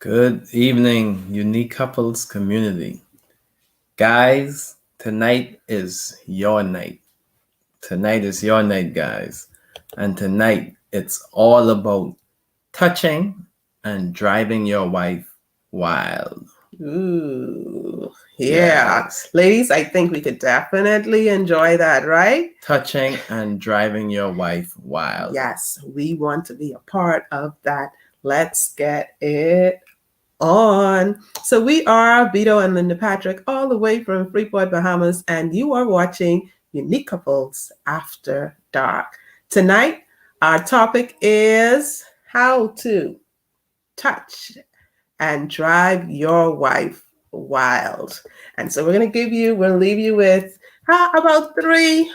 Good evening, unique couples community. Guys, tonight is your night. Tonight is your night, guys. And tonight it's all about touching and driving your wife wild. Ooh, yeah. Yes. Ladies, I think we could definitely enjoy that, right? Touching and driving your wife wild. Yes, we want to be a part of that. Let's get it on. So we are Vito and Linda Patrick, all the way from Freeport, Bahamas, and you are watching Unique Couples After Dark. Tonight, our topic is how to touch and drive your wife wild. And so we'll leave you with about three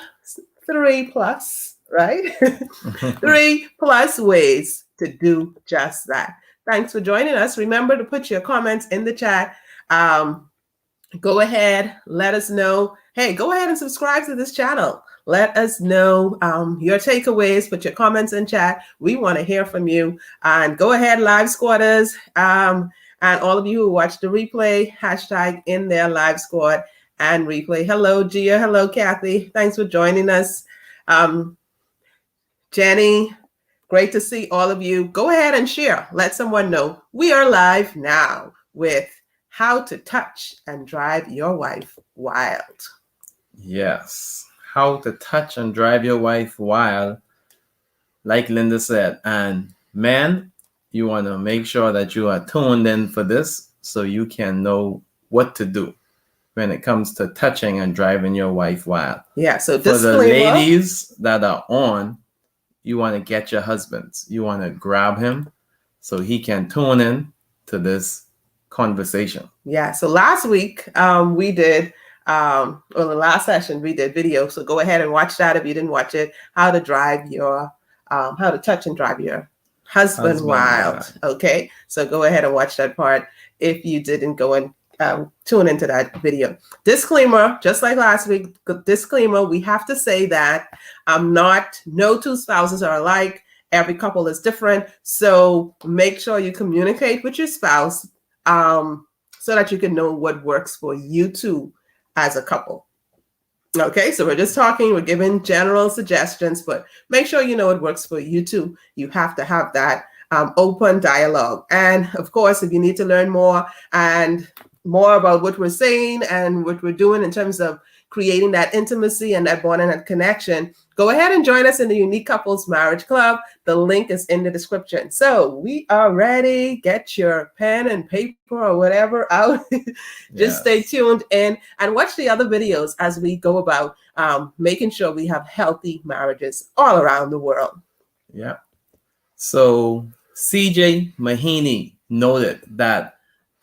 plus, right? 3+ ways to do just that. Thanks for joining us. Remember to put your comments in the chat. Go ahead, let us know. Hey, go ahead and subscribe to this channel. Let us know your takeaways. Put your comments in chat. We want to hear from you. And go ahead, live squatters, and all of you who watch the replay, hashtag in there live squad and replay. Hello, Gia. Hello, Kathy. Thanks for joining us. Jenny, great to see all of you. Go ahead and share. Let someone know we are live now with how to touch and drive your wife wild. Yes. How to touch and drive your wife wild, like Linda said. And man, you want to make sure that you are tuned in for this so you can know what to do when it comes to touching and driving your wife wild. Yeah, so for disclaimer. The ladies that are on, you want to get your husbands. You want to grab him so he can tune in to this conversation. Yeah, so last week we did, or the last session we did video. So go ahead and watch that if you didn't watch it. How to touch and drive your husband wild. Okay, so go ahead and watch that part if you didn't go and tune into that video. Disclaimer, just like last week, disclaimer, we have to say that no two spouses are alike. Every couple is different. So make sure you communicate with your spouse so that you can know what works for you two as a couple. Okay, so we're giving general suggestions, but make sure you know it works for you two. You have to have that open dialogue. And of course, if you need to learn more about what we're saying and what we're doing in terms of creating that intimacy and that bond and that connection, go ahead and join us in the Unique Couples Marriage Club. The link is in the description. So we are ready. Get your pen and paper or whatever out. Just stay tuned in and watch the other videos as we go about making sure we have healthy marriages all around the world. Yeah. So CJ Mahaney noted that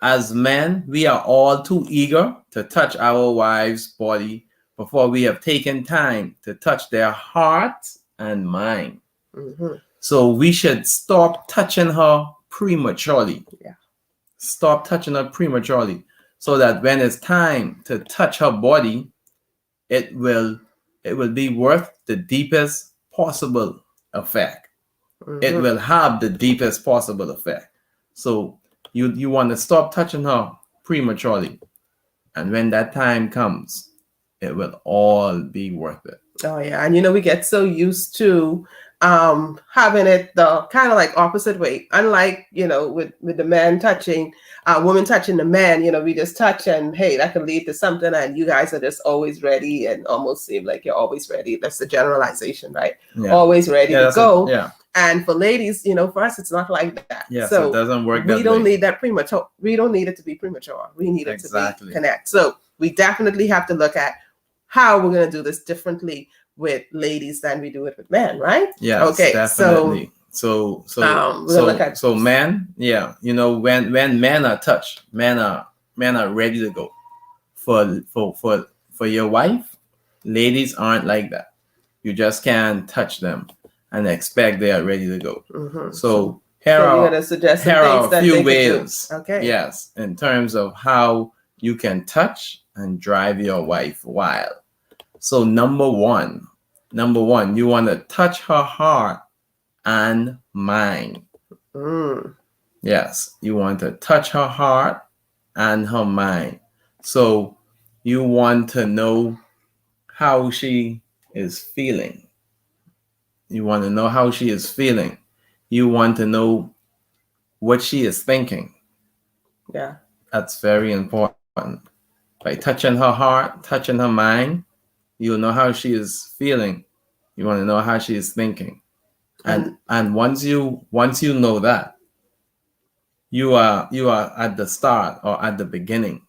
as men, we are all too eager to touch our wives' body before we have taken time to touch their heart and mind. Mm-hmm. So we should stop touching her prematurely. Yeah. Stop touching her prematurely so that when it's time to touch her body, it will be worth the deepest possible effect. Mm-hmm. It will have the deepest possible effect. So you want to stop touching her prematurely. And when that time comes, it will all be worth it. Oh, yeah. And, we get so used to having it the kind of like opposite way. Unlike, with the man touching, woman touching the man, we just touch and, hey, that can lead to something. And you guys are just always ready and almost seem like you're always ready. That's the generalization, right? Yeah. Always ready to go. And for ladies, for us, it's not like that. Yeah, so it doesn't work that way. We don't need that premature. We don't need it to be premature. We need it to be connect. So we definitely have to look at how we're going to do this differently with ladies than we do it with men, right? Yeah. Okay. Definitely. So men, yeah, when men are touched, men are ready to go. For your wife, ladies aren't like that. You just can't touch them and expect they are ready to go. Mm-hmm. So here are a few ways. Okay. Yes, in terms of how you can touch and drive your wife wild. So number one, you want to touch her heart and mind. Yes, you want to touch her heart and her mind. So you want to know how she is feeling. You want to know how she is feeling. You want to know what she is thinking. Yeah. That's very important. By touching her heart, touching her mind, you'll know how she is feeling. You want to know how she is thinking. And And once you know that, you are at the start or at the beginning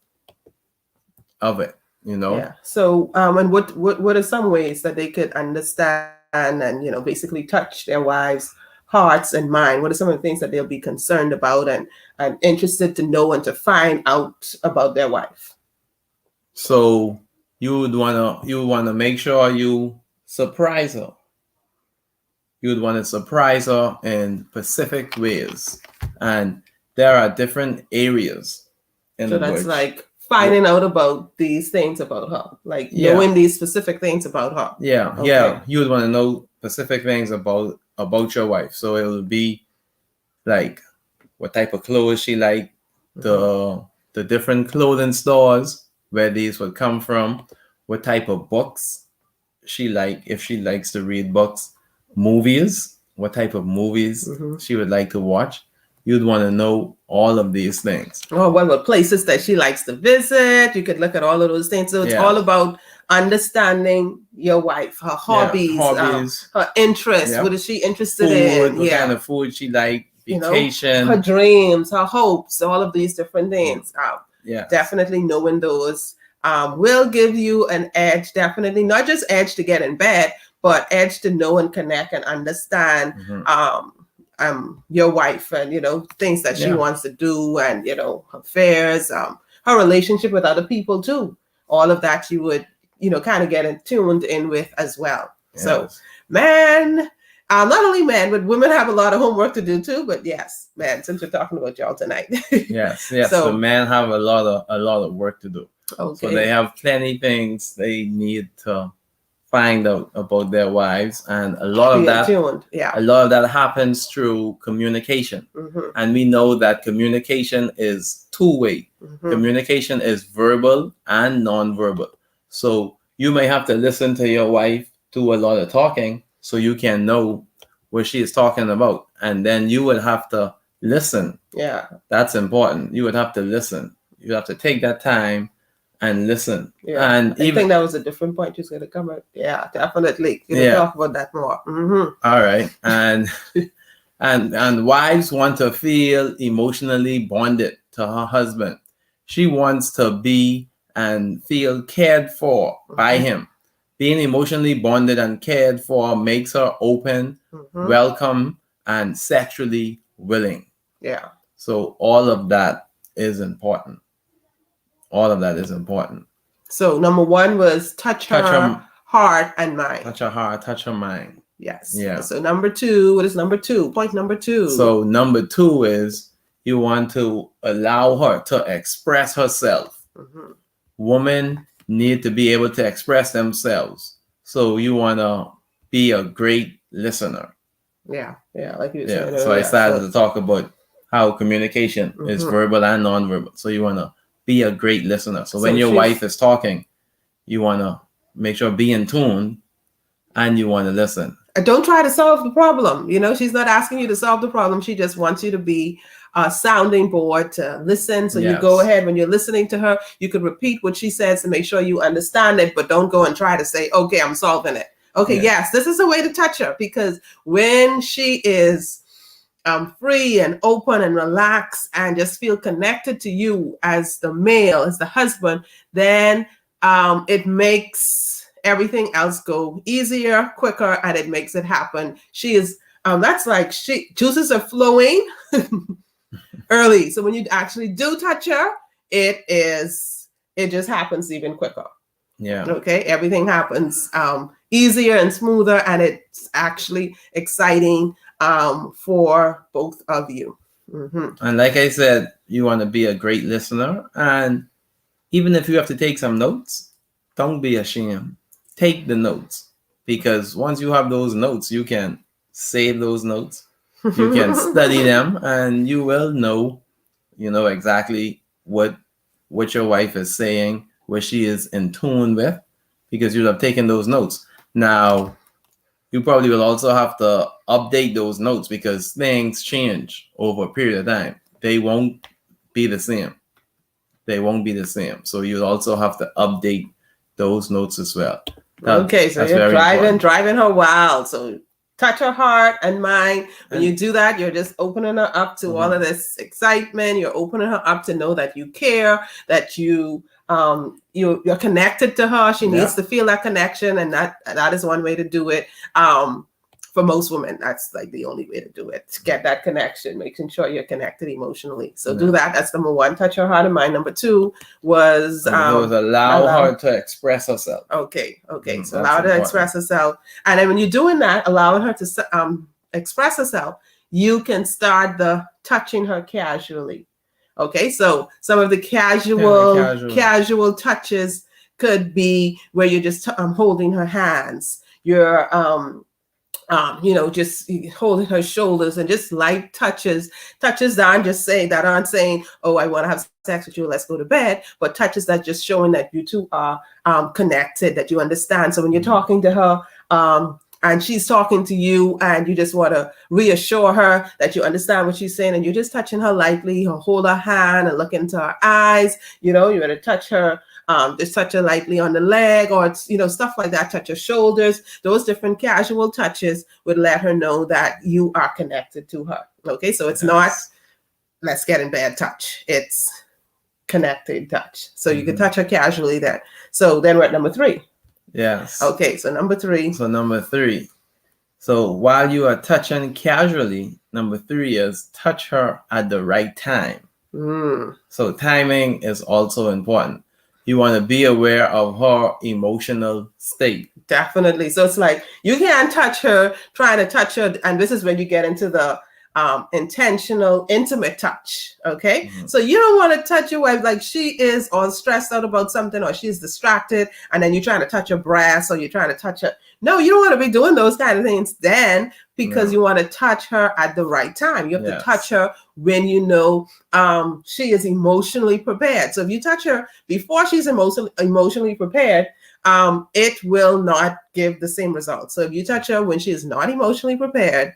of it, you know? yeah. So, and what are some ways that they could understand and basically touch their wives' hearts and mind? What are some of the things that they'll be concerned about and interested to know and to find out about their wife? So you wanna make sure you surprise her. You would want to surprise her in specific ways. And there are different areas So in that's which like finding out about these things about her, like yeah, knowing these specific things about her. yeah, Okay. you would want to know specific things about your wife. So it would be like what type of clothes she like, Mm-hmm. the different clothing stores where these would come from, what type of books she like, if she likes to read books, movies, what type of movies Mm-hmm. she would like to watch. You'd want to know all of these things. Or what were places that she likes to visit? You could look at all of those things. So it's Yeah, all about understanding your wife, her yeah, hobbies, hobbies. her interests. Yeah, What is she interested food. in? What kind Yeah, of food she like? her Vacation. dreams, her hopes, all of these different Yeah, things. yes, Definitely knowing those will give you an edge. Definitely not just edge to get in bed, but edge to know and connect and understand mm-hmm. your wife and things that she Yeah, wants to do and her fears, her relationship with other people too. All of that you would kind of get tuned in with as well. So, yes, man, not only men, but women have a lot of homework to do too. But yes, man, since we're talking about y'all tonight. yes. The So, men have a lot of work to do. So they okay. have plenty things they need to find out about their wives, and a lot of Be that tuned. Yeah. a lot of that happens through communication. Mm-hmm. And we know that communication is two-way. Mm-hmm. Communication is verbal and non-verbal. So you may have to listen to your wife do a lot of talking so you can know what she is talking about. And then you would have to listen. Yeah. That's important. You would have to listen. You have to take that time and listen. Yeah. And I even think that was a different point you're going to come at. Yeah, definitely. yeah, Talk about that more. Mm-hmm. all right. And wives want to feel emotionally bonded to her husband. She wants to be and feel cared for by him. Being emotionally bonded and cared for makes her open, Mm-hmm. welcome, and sexually willing. Yeah. So all of that is important. All of that is important. So number one was touch Touch her her, heart and mind. touch her heart, touch her mind. Yes. Yeah. So number two, what is number two? Point number two. So number two is you want to allow her to express herself. Mm-hmm. Women need to be able to express themselves. So you want to be a great listener. Yeah. Yeah. Like you were Yeah. saying So I earlier. started to talk about how communication is verbal and non-verbal. So you want to be a great listener. So when your wife is talking, you want to make sure be in tune and you want to listen. Don't try to solve the problem. She's not asking you to solve the problem. She just wants you to be a sounding board to listen. So you go ahead when you're listening to her, you could repeat what she says to make sure you understand it, but don't go and try to say, okay, I'm solving it. Okay, yes, this is a way to touch her, because when she is free and open and relaxed and just feel connected to you as the male, as the husband, then it makes everything else go easier, quicker, and it makes it happen. She is that's like juices are flowing early. So when you actually do touch her, it just happens even quicker. Yeah. Okay. Everything happens easier and smoother, and it's actually exciting for both of you. Mm-hmm. And like I said, you want to be a great listener. And even if you have to take some notes, don't be ashamed. Take the notes, because once you have those notes, you can save those notes You can study them, and you will know, exactly what your wife is saying, what she is in tune with, because you'll have taken those notes. Now, you probably will also have to update those notes because things change over a period of time. They won't be the same. They won't be the same. So you'll also have to update those notes as well. Okay, so That's you're very important. driving her wild. So touch her heart and mind. When you do that, you're just opening her up to all of this excitement. You're opening her up to know that you care, that you're connected to her. She needs to feel that connection, and that is one way to do it. For most women, that's like the only way to do it, to get that connection, making sure you're connected emotionally. So do that. That's number one, touch her heart and mind. Number two was allow her to express herself. Okay. So allow her to express herself. And then when you're doing that, allowing her to express herself, you can start the touching her casually. Okay, so some of the casual touches could be where you're just holding her hands. You're just holding her shoulders, and just light touches that aren't saying, oh, I want to have sex with you, let's go to bed, but touches that just showing that you two are connected, that you understand. So when you're talking to her, and she's talking to you, and you just want to reassure her that you understand what she's saying, and you're just touching her lightly, hold her hand and look into her eyes, you want to touch her, just touch her lightly on the leg, or stuff like that, touch her shoulders. Those different casual touches would let her know that you are connected to her. Okay, so it's not let's get in bed touch, it's connected touch. So you can touch her casually there. So then we're at number 3. Yes. Okay, so number 3. So while you are touching casually, number 3 is touch her at the right time. So timing is also important. You want to be aware of her emotional state. Definitely. So it's like you can't touch her, trying to touch her, and this is when you get into the intentional, intimate touch. Okay, so you don't want to touch your wife like she is all stressed out about something, or she's distracted, and then you're trying to touch her breast, or you're trying to touch her. No, you don't want to be doing those kind of things then, because you want to touch her at the right time. You have to touch her when you know she is emotionally prepared. So if you touch her before she's emotionally prepared, it will not give the same results. So if you touch her when she is not emotionally prepared,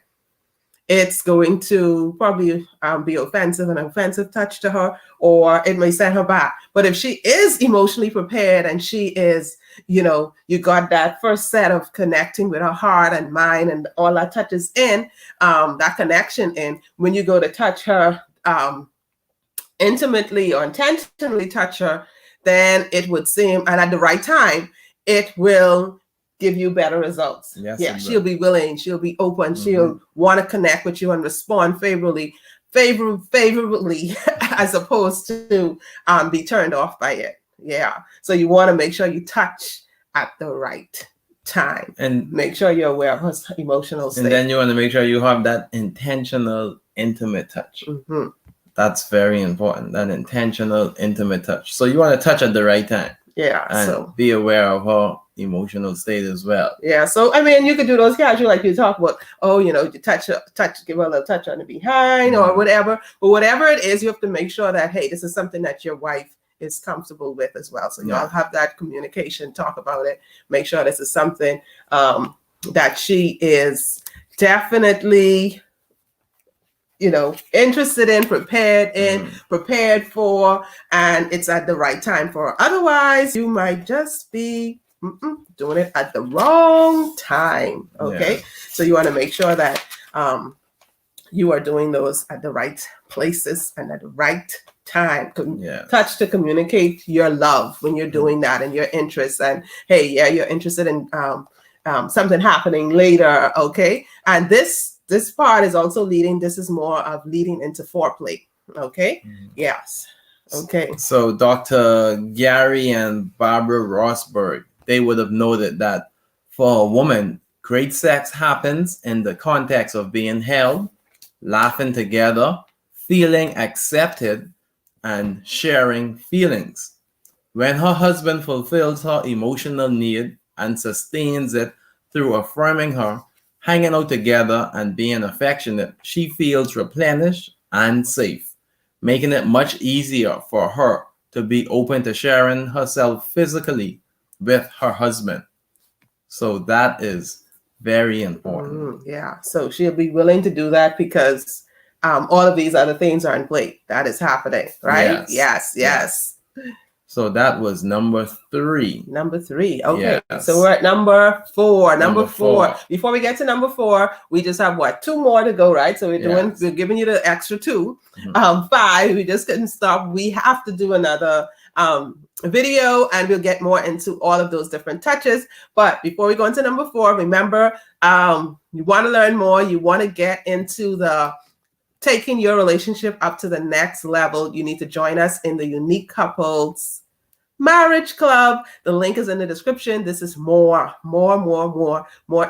it's going to probably be an offensive touch to her, or it may send her back. But if she is emotionally prepared, and she is, you got that first set of connecting with her heart and mind, and all that touches in, that connection in, when you go to touch her intimately or intentionally touch her, then it would seem, and at the right time, it will give you better results. Yes, she'll be willing, she'll be open, she'll want to connect with you and respond favorably as opposed to be turned off by it. So you want to make sure you touch at the right time, and make sure you're aware of her emotional state. And then you want to make sure you have that intentional, intimate touch. That's very important, that intentional, intimate touch. So you want to touch at the right time. And be aware of her emotional state as well. So I mean, you could do those casual, like you talk about, you touch, give her a little touch on the behind, or whatever. But whatever it is, you have to make sure that, hey, this is something that your wife is comfortable with as well. So y'all have that communication, talk about it, make sure this is something that she is definitely interested in, prepared for, and it's at the right time for her. Otherwise, you might just be doing it at the wrong time. Okay, so you want to make sure that you are doing those at the right places and at the right time. Touch to communicate your love when you're doing that, and your interest, and hey, you're interested in something happening later. Okay, and this part is also this is more of leading into foreplay. Okay. Yes. Okay. So Dr. Gary and Barbara Rosberg, they would have noted that for a woman, great sex happens in the context of being held, laughing together, feeling accepted, and sharing feelings. When her husband fulfills her emotional need and sustains it through affirming her, hanging out together and being affectionate, she feels replenished and safe, making it much easier for her to be open to sharing herself physically with her husband. So that is very important. Yeah. So she'll be willing to do that because all of these other things are in play. That is happening, right? Yes. Yes. So that was number 3. Number 3. Okay. Yes. So we're at number 4. Number 4. four. Before we get to number 4, we just have 2 more to go, right? So we're giving you the extra 2. 5. We just couldn't stop. We have to do another video, and we'll get more into all of those different touches. But before we go into number 4, remember, you want to learn more. You want to get into the taking your relationship up to the next level. You need to join us in the Unique Couples Marriage Club. The link is in the description. This is more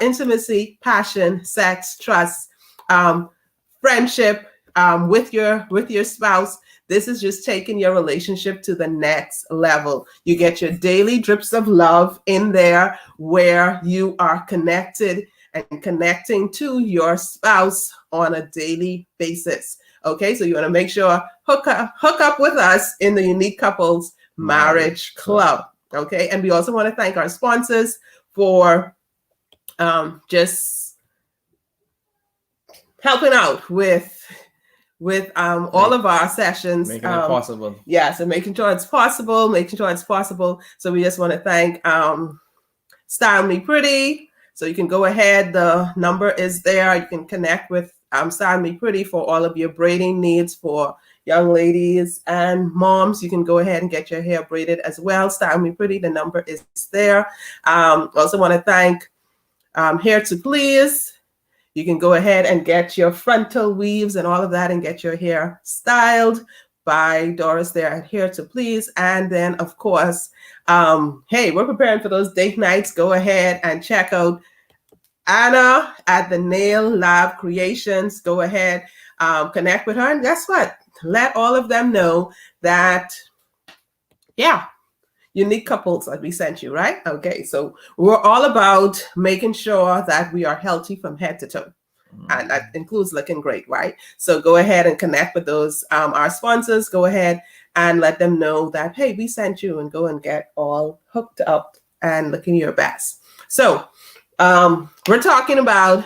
intimacy, passion, sex, trust, friendship with your spouse. This is just taking your relationship to the next level. You get your daily drips of love in there where you are connected and connecting to your spouse on a daily basis. Okay, so you want to make sure hook up with us in the Unique Couples Marriage Club. Okay, and we also want to thank our sponsors for just helping out with all of our sessions, making it possible. Yes, and making sure it's possible. So we just want to thank Style Me Pretty. So you can go ahead. The number is there. You can connect with Style Me Pretty for all of your braiding needs for young ladies and moms. You can go ahead and get your hair braided as well. Style Me Pretty. The number is there. Also want to thank Hair to Please. You can go ahead and get your frontal weaves and all of that and get your hair styled by Doris there at Hair to Please. And then, of course, hey, we're preparing for those date nights. Go ahead and check out Anna at the Nail Lab Creations. Go ahead, connect with her. And guess what? Let all of them know that, yeah, Unique Couples that we sent you, right? Okay, so we're all about making sure that we are healthy from head to toe. And that includes looking great, right? So go ahead and connect with those, our sponsors. Go ahead and let them know that, hey, we sent you, and go and get all hooked up and looking your best. So we're talking about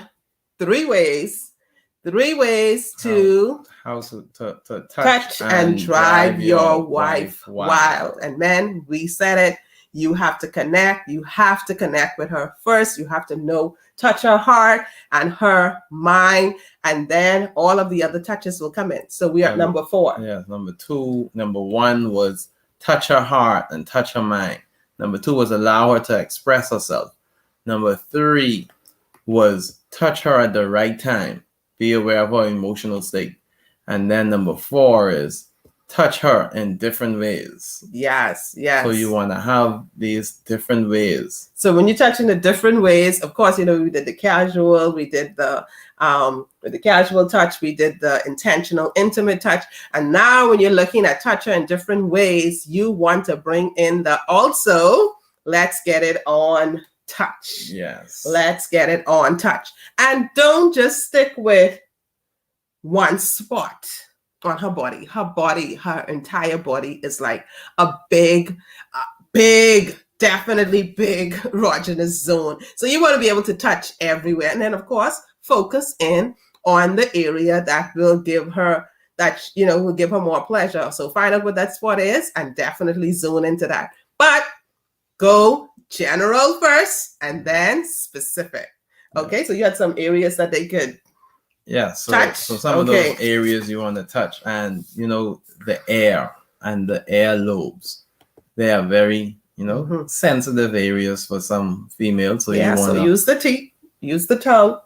3 ways to how to touch and drive your wife wild. And men, we said it. You have to connect. You have to connect with her first. You have to touch her heart and her mind, and then all of the other touches will come in. So we are at number 4. Yeah, number 2. Number 1 was touch her heart and touch her mind. Number 2 was allow her to express herself. Number 3 was touch her at the right time. Be aware of her emotional state. And then number 4 is touch her in different ways. Yes. So you want to have these different ways. So when you touch in the different ways, of course, we did the casual, we did the casual touch, we did the intentional, intimate touch. And now when you're looking at touch her in different ways, you want to bring in the also, let's get it on touch. Yes. Let's get it on touch. And don't just stick with one spot on her body. Her entire body is like a big, definitely big erogenous zone. So you want to be able to touch everywhere. And then, of course, focus in on the area that will give her will give her more pleasure. So find out what that spot is and definitely zone into that. But go general first and then specific. Okay, so you had some areas that they could touch. So some of those areas you want to touch, and the air and the air lobes, they are very sensitive areas for some females. So you want to use the teeth, use the tongue.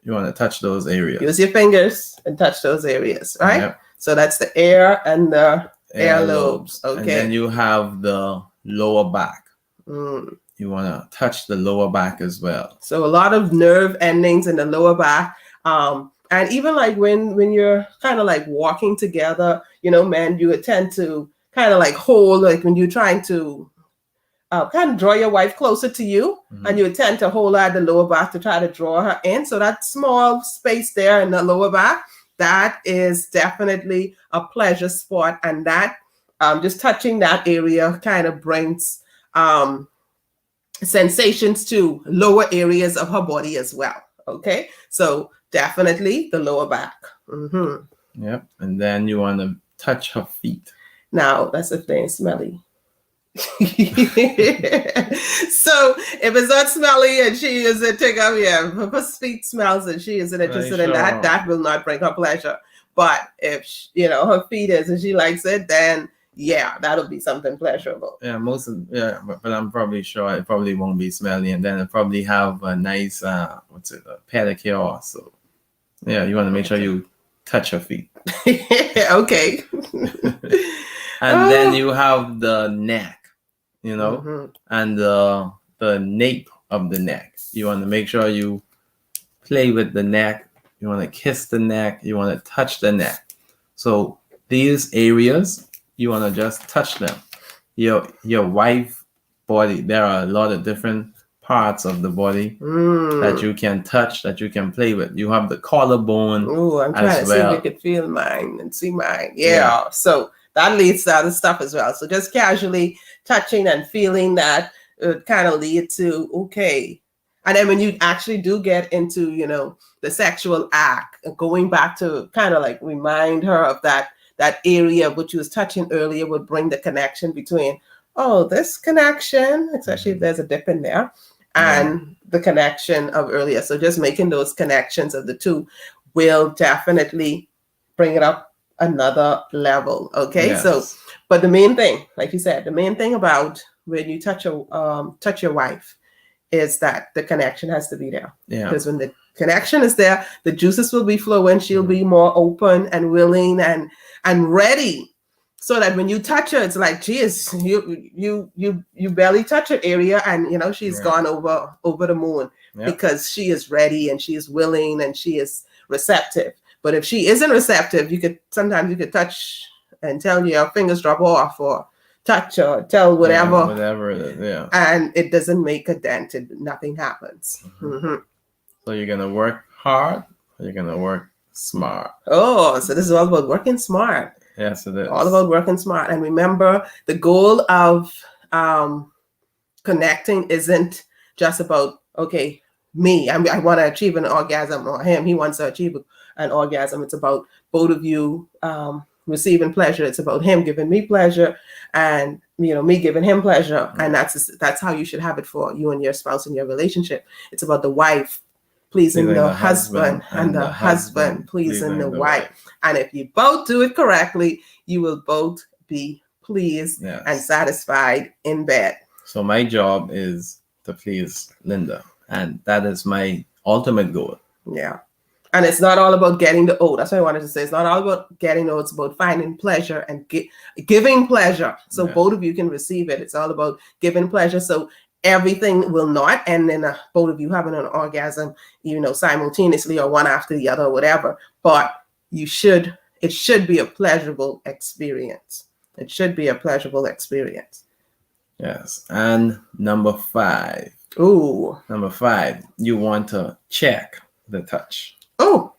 You want to touch those areas. Use your fingers and touch those areas, right? Yep. So that's the air and the air lobes. Okay. And then you have the lower back. You want to touch the lower back as well. So a lot of nerve endings in the lower back. And even like when you're kind of like walking together, men, you would tend to kind of like hold, like when you're trying to kind of draw your wife closer to you, and you would tend to hold her at the lower back to try to draw her in. So that small space there in the lower back, that is definitely a pleasure spot, and that just touching that area kind of brings sensations to lower areas of her body as well. Okay, so definitely the lower back. Yep. And then you want to touch her feet. Now that's if they're smelly. So if it's not smelly and she isn't take up, if her feet smells and she isn't interested in that, that will not bring her pleasure. But if her feet is and she likes it, then yeah, that'll be something pleasurable. Yeah, but I'm probably sure it probably won't be smelly, and then it probably have a nice a pedicure also. Yeah, you want to make sure you touch her feet. Okay. And then you have the neck, and the nape of the neck. You want to make sure you play with the neck. You want to kiss the neck. You want to touch the neck. So these areas, you want to just touch them. Your wife body, there are a lot of different parts of the body that you can touch, that you can play with. You have the collarbone. Oh, I'm trying to see if you could feel mine and see mine. Yeah. So that leads to other stuff as well. So just casually touching and feeling that would kind of lead to, okay. And then when you actually do get into, the sexual act, going back to kind of like remind her of that area which you was touching earlier, would bring the connection between, this connection, especially if there's a dip in there, and the connection of earlier. So just making those connections of the two will definitely bring it up another level. Okay. Yes. So, but the main thing, like you said, the main thing about when you touch your wife is that the connection has to be there. Yeah. Because when the connection is there, the juices will be flowing. She'll be more open and willing and ready. So that when you touch her, it's like, geez, you barely touch her area, and she's gone over the moon because she is ready and she is willing and she is receptive. But if she isn't receptive, sometimes you could touch and tell your fingers drop off, or touch or tell whatever it is, and it doesn't make a dent. Nothing happens. So you're gonna work hard, or you're gonna work smart. Oh, so this is all about working smart. Yes, it is. All about working smart. And remember, the goal of connecting isn't just about, okay, me, I want to achieve an orgasm, or him, he wants to achieve an orgasm. It's about both of you receiving pleasure. It's about him giving me pleasure, and me giving him pleasure. And that's how you should have it for you and your spouse in your relationship. It's about the wife pleasing the husband, and the husband pleasing the wife. And if you both do it correctly, you will both be pleased and satisfied in bed. So my job is to please Linda, and that is my ultimate goal. Yeah. And it's not all about getting the O. That's what I wanted to say. It's not all about getting O. It's about finding pleasure and giving pleasure. So both of you can receive it. It's all about giving pleasure. So everything will not end in both of you having an orgasm, simultaneously, or one after the other, or whatever. But it should be a pleasurable experience. It should be a pleasurable experience. Yes. And number 5. Ooh. Number 5, you want to check the touch. Oh,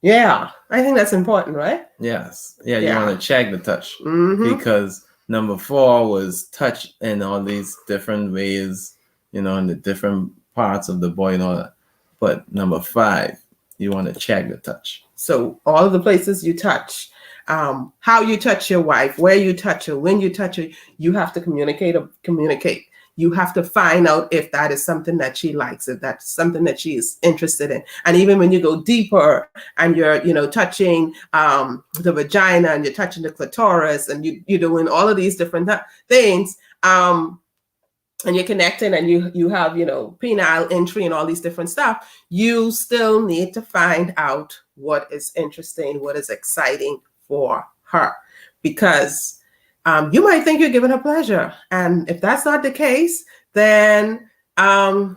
yeah. I think that's important, right? Yes. Yeah, you want to check the touch. Because number 4 was touch in all these different ways, in the different parts of the body and all that. But number 5, you want to check the touch. So all of the places you touch, how you touch your wife, where you touch her, when you touch her, you have to communicate. You have to find out if that is something that she likes, if that's something that she is interested in. And even when you go deeper and you're, touching the vagina, and you're touching the clitoris, and you're doing all of these different things, and you're connecting, and you have, penile entry and all these different stuff, you still need to find out what is interesting, what is exciting for her. Because you might think you're giving her pleasure. And if that's not the case, then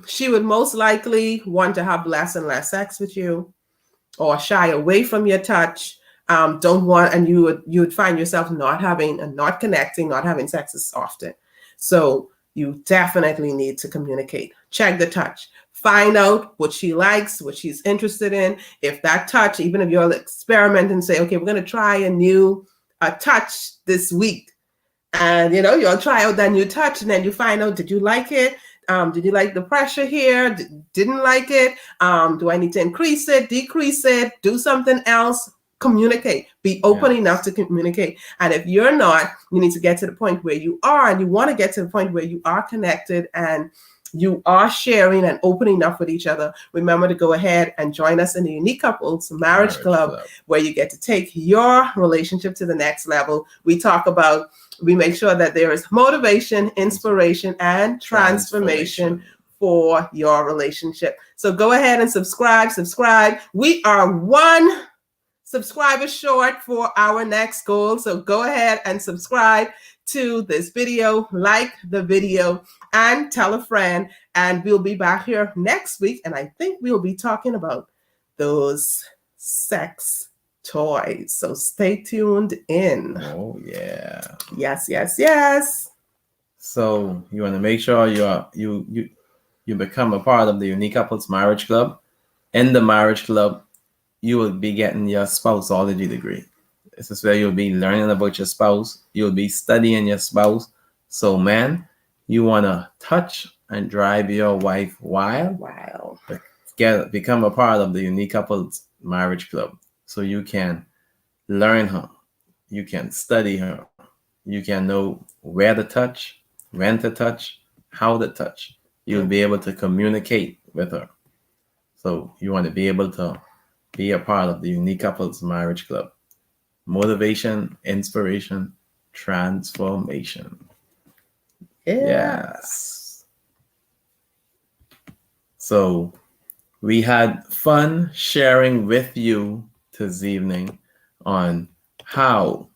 she would most likely want to have less and less sex with you, or shy away from your touch. And you would find yourself not connecting, not having sex as often. So you definitely need to communicate. Check the touch. Find out what she likes, what she's interested in. If that touch, even if you'll experiment and say, okay, we're going to try a new touch this week. And, you'll try out that new touch and then you find out, did you like it? Did you like the pressure here? Didn't like it? Do I need to increase it, decrease it, do something else? Communicate. Be open enough to communicate. And if you're not, you need to get to the point where you are, and you want to get to the point where you are connected and you are sharing and open enough with each other. Remember to go ahead and join us in the Unique Couples Marriage Club, where you get to take your relationship to the next level. We make sure that there is motivation, inspiration, and transformation for your relationship. So go ahead and subscribe. We are one subscriber short for our next goal. So go ahead and subscribe to this video, like the video, and tell a friend. And we'll be back here next week. And I think we'll be talking about those sex toys. So stay tuned in. Oh, yeah. Yes. So you want to make sure you become a part of the Unique Couples Marriage Club. In the Marriage Club, you will be getting your spouseology degree. This is where you'll be learning about your spouse. You'll be studying your spouse. So, man, you want to touch and drive your wife wild? Wow. Become a part of the Unique Couples Marriage Club so you can learn her. You can study her. You can know where to touch, when to touch, how to touch. You'll be able to communicate with her. So you want to be able to be a part of the Unique Couples Marriage Club. Motivation, inspiration, transformation. Yes. So we had fun sharing with you this evening on how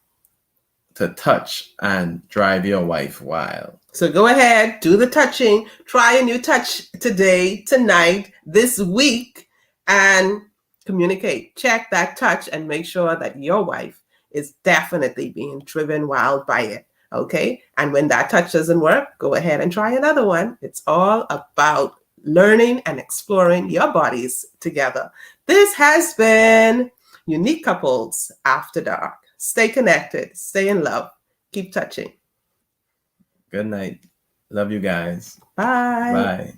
to touch and drive your wife wild. So go ahead, do the touching, try a new touch today, tonight, this week, and communicate. Check that touch and make sure that your wife is definitely being driven wild by it. Okay? And when that touch doesn't work, go ahead and try another one. It's all about learning and exploring your bodies together. This has been Unique Couples After Dark. Stay connected, stay in love, keep touching. Good night. Love you guys. Bye. Bye.